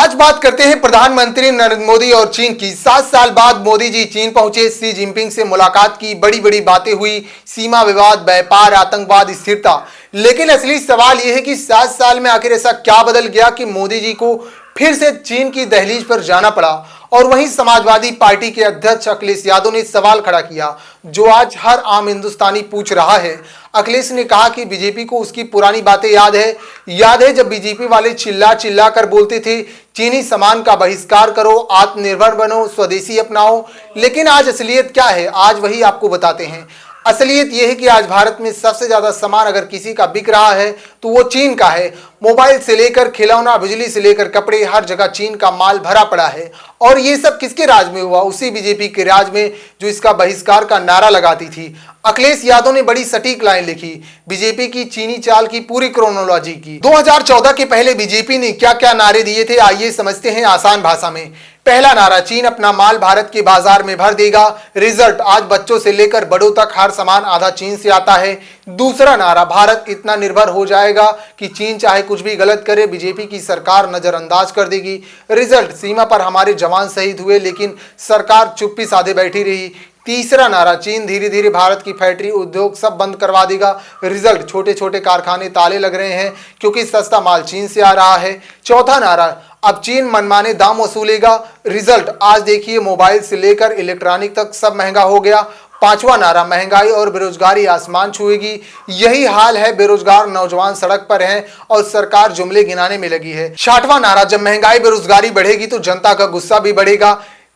आज बात करते हैं प्रधानमंत्री नरेंद्र मोदी और चीन की। 7 साल बाद मोदी जी चीन पहुंचे, शी जिनपिंग से मुलाकात की, बड़ी बड़ी बातें हुई, सीमा विवाद, व्यापार, आतंकवाद, स्थिरता। लेकिन असली सवाल यह है कि 7 साल में आखिर ऐसा क्या बदल गया कि मोदी जी को फिर से चीन की दहलीज पर जाना पड़ा। और वहीं समाजवादी पार्टी के अध्यक्ष अखिलेश यादव ने सवाल खड़ा किया जो आज हर आम हिंदुस्तानी पूछ रहा है। अखिलेश ने कहा कि बीजेपी को उसकी पुरानी बातें याद है जब बीजेपी वाले चिल्ला चिल्ला कर बोलते थे चीनी सामान का बहिष्कार करो, आत्मनिर्भर बनो, स्वदेशी अपनाओ। लेकिन आज असलियत क्या है, आज वही आपको बताते हैं। असलियत यह है कि आज भारत में सबसे ज्यादा सामान अगर किसी का बिक रहा है तो वो चीन का है। मोबाइल से लेकर खिलौना, बिजली से लेकर कपड़े, हर जगह चीन का माल भरा पड़ा है। और ये सब किसके राज में हुआ? उसी बीजेपी के राज में जो इसका बहिष्कार का नारा लगाती थी। अखिलेश यादव ने बड़ी सटीक लाइन लिखी, बीजेपी की चीनी चाल की पूरी क्रोनोलॉजी की। 2014 के पहले बीजेपी ने क्या क्या नारे दिए थे, आइए समझते हैं आसान भाषा में। पहला नारा, चीन अपना माल भारत के बाजार में भर देगा। रिजल्ट, आज बच्चों से लेकर बड़ों तक हर सामान आधा चीन से आता है। दूसरा नारा, भारत इतना निर्भर हो जाएगा कि चीन चाहे कुछ भी गलत करे बीजेपी की सरकार नजरअंदाज कर देगी। रिजल्ट, सीमा पर हमारे जवान शहीद हुए लेकिन सरकार चुप्पी साधे बैठी रही। तीसरा नारा, चीन धीरे धीरे भारत की फैक्ट्री, उद्योग सब बंद करवा देगा। रिजल्ट, छोटे छोटे कारखाने ताले लग रहे हैं क्योंकि सस्ता माल चीन से आ रहा है। चौथा नारा, अब चीन मनमाने दाम वसूलेगा। रिजल्ट, आज देखिए मोबाइल से लेकर इलेक्ट्रॉनिक तक सब महंगा हो गया। पांचवा नारा, महंगाई और बेरोजगारी आसमान छुएगी। यही हाल है, बेरोजगार नौजवान सड़क पर हैं और सरकार जुमले गिनाने में लगी है। छठवां नारा, जब महंगाई बेरोजगारी बढ़ेगी तो जनता का गुस्सा भी बढ़ेगा।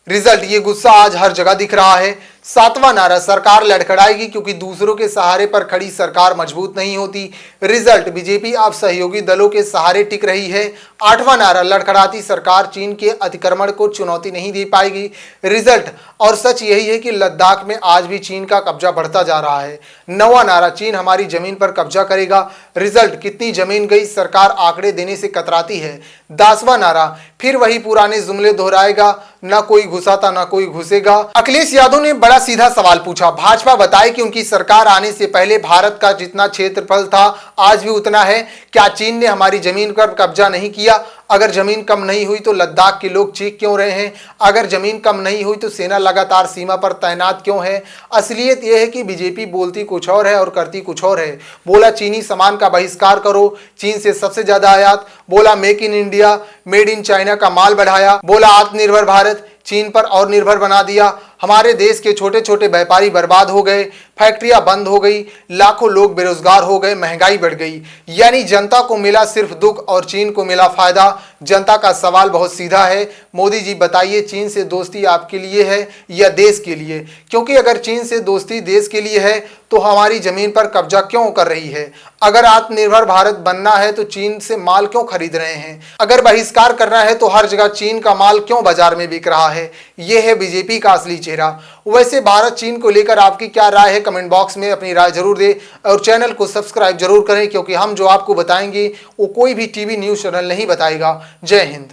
रिजल्ट, ये गुस्सा आज हर जगह दिख रहा है। सातवां नारा, सरकार लड़खड़ाएगी क्योंकि दूसरों के सहारे पर खड़ी सरकार मजबूत नहीं होती। रिजल्ट, बीजेपी अब सहयोगी दलों के सहारे टिक रही है। आठवां नारा, लड़खड़ाती सरकार चीन के अतिक्रमण को चुनौती नहीं दे पाएगी। रिजल्ट, और सच यही है कि लद्दाख में आज भी चीन का कब्जा बढ़ता जा रहा है। नौवां नारा, चीन हमारी जमीन पर कब्जा करेगा। रिजल्ट, कितनी जमीन गई, सरकार आंकड़े देने से कतराती है। 10वां नारा, फिर वही पुराने जुमले दोहराएगा, ना कोई घुसा था ना कोई घुसेगा। अखिलेश यादव ने बड़ा सीधा सवाल पूछा, भाजपा बताए कि उनकी सरकार आने से पहले भारत का जितना क्षेत्रफल था आज भी उतना है। क्या चीन ने हमारी जमीन पर कब्जा नहीं किया? अगर जमीन कम नहीं हुई तो लद्दाख के लोग चीख क्यों रहे हैं? अगर जमीन कम नहीं हुई तो सेना लगातार सीमा पर तैनात क्यों है? असलियत यह है कि बीजेपी बोलती कुछ और है और करती कुछ और है। बोला चीनी सामान का बहिष्कार करो, चीन से सबसे ज्यादा आयात। बोला make in India, made in China का माल बढ़ाया। बोला आत्मनिर्भर भारत, चीन पर और निर्भर बना दिया। हमारे देश के छोटे छोटे व्यापारी बर्बाद हो गए, फैक्ट्रियां बंद हो गई, लाखों लोग बेरोजगार हो गए, महंगाई बढ़ गई। यानी जनता को मिला सिर्फ दुख और चीन को मिला फायदा। जनता का सवाल बहुत सीधा है, मोदी जी बताइए चीन से दोस्ती आपके लिए है या देश के लिए? क्योंकि अगर चीन से दोस्ती देश के लिए है तो हमारी जमीन पर कब्जा क्यों कर रही है? अगर आत्मनिर्भर भारत बनना है तो चीन से माल क्यों खरीद रहे हैं? अगर बहिष्कार करना है तो हर जगह चीन का माल क्यों बाजार में बिक रहा है? यह है बीजेपी का असली चेहरा। वैसे भारत चीन को लेकर आपकी क्या राय है? कमेंट बॉक्स में अपनी राय जरूर दें और चैनल को सब्सक्राइब जरूर करें क्योंकि हम जो आपको बताएंगे वो कोई भी टीवी न्यूज़ चैनल नहीं बताएगा। जय हिंद।